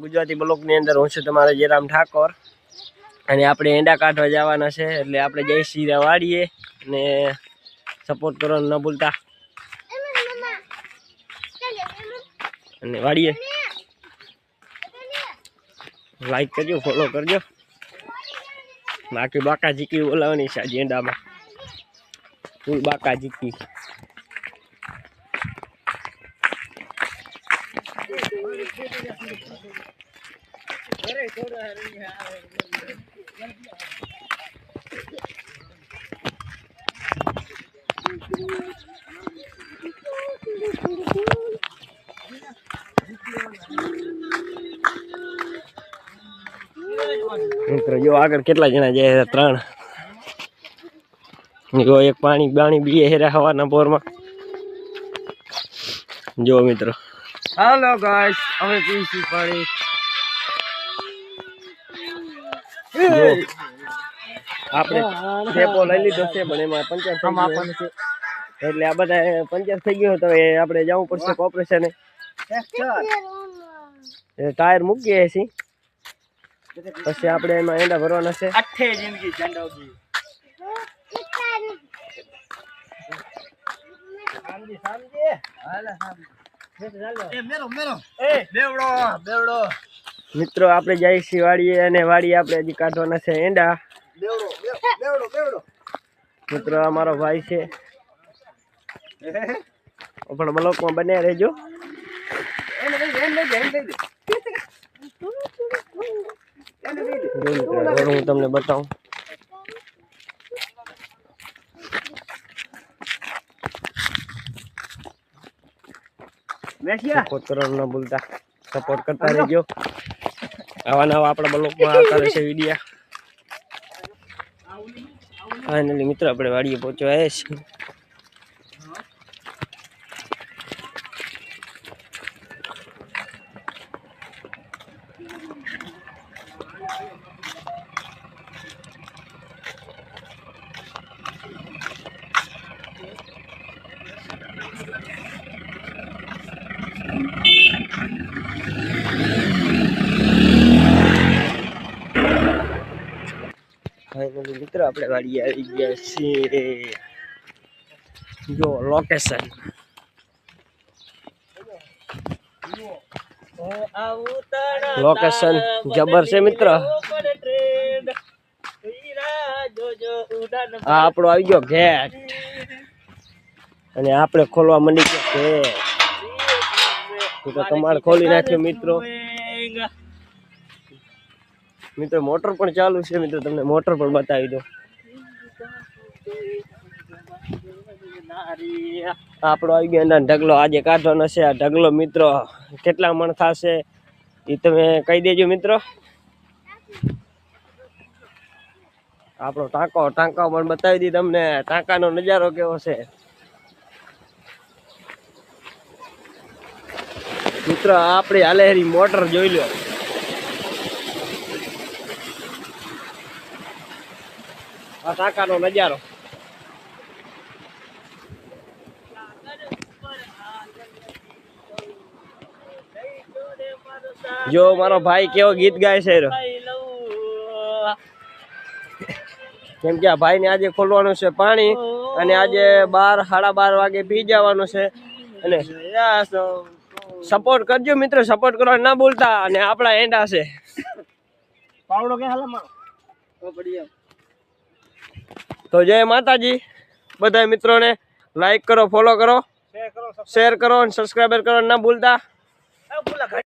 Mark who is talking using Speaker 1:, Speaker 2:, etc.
Speaker 1: ગુજરાતી બ્લોકની અંદર હું છું તમારો જયરામ ઠાકોર અને આપણે એંડા કાઢવા જવાના છે એટલે આપણે જયશ્રી વાડીએ અને સપોર્ટ કરવાનું ન ભૂલતા અને વાડીએ લાઈક કરજો ફોલો કરજો બાકી બાકા જીકી બોલાવવાની છે આજે એંડામાં ફૂલ બાકા જીકી મિત્રો જો આગળ કેટલા જણા જાય? 3 જો એક પાણી બાણી બીએ હેરા હવાના બોરમાં. જો મિત્રો હાલો ગાઈસ અમે પીસી પાણી. આપણે ટેપો લઈ લીધો છે પણ એમાં પંચર થઈ ગયું છે એટલે આ બધા પંચર થઈ ગયું તો આપણે જવું પડશે કોર્પોરેશને. ટાયર મૂકીએ છીએ પછી આપણે એમાં એંડા ભરવાના છે. આઠે જિંદગી ઝંડાવજી સામજી સામજી હાલા સામજી એ મેરો મેરો એ બેવડો બેવડો. મિત્રો આપણે જઈ છીએ વાડીએ અને વાડીએ આપણે હજી કાઢવાના છે એંડા. બેવડો બેવડો બેવડો. મિત્રો અમારો ભાઈ છે પણ બ્લોકમાં બને રહેજો. હું તમને બતાવું. સપોર્ટ કરવાનું ન ભૂલતા, સપોર્ટ કરતા રહેજો. આવા નવા આપણા બ્લોગમાં આવતા રહેશે વિડીયા. ફાઇનલી મિત્રો આપણે વાડીએ પહોંચવા આવ્યા છીએ. ફાઇનલી મિત્રો આપણે વાડીએ આવી ગયા છીએ. જો લોકેશન લોકેશન જબર છે મિત્ર. આ આપણો આવી ગયો ગેટ અને આપણે ખોલવા માંડી ગયા છે તો તમારે ખોલી નાખ્યો મિત્રો. મિત્રો મોટર પણ ચાલુ છે. મિત્રો તમને મોટર પણ બતાવી દો. આપણો આવી ગયો ઢગલો આજે કાઢવાનો છે. આ ઢગલો મિત્રો કેટલા મણ થશે એ તમે કહી દેજો મિત્રો. આપણો ટાંકો પણ બતાવી દી તમને. ટાંકાનો નજારો કેવો છે મિત્રો. આપણે હાલેરી મોટર જોઈ લો. આ ટાંકાનો નજારો જો મારો ભાઈ કેવો ગીત ગાય છે. કેમ કે આ ભાઈ ને આજે ખોલવાનું છે પાણી અને આજે 12-12:30 વાગે પી જવાનું છે. અને સપોર્ટ કરજો મિત્રો, સપોર્ટ કરવા ના ભૂલતા. અને આપણા એંડા છે પાવડો કે હાલ મારો તો જય માતાજી. બધા મિત્રોને લાઈક કરો, ફોલો કરો, શેર કરો અને સબસ્ક્રાઈબર કરો ના ભૂલતા.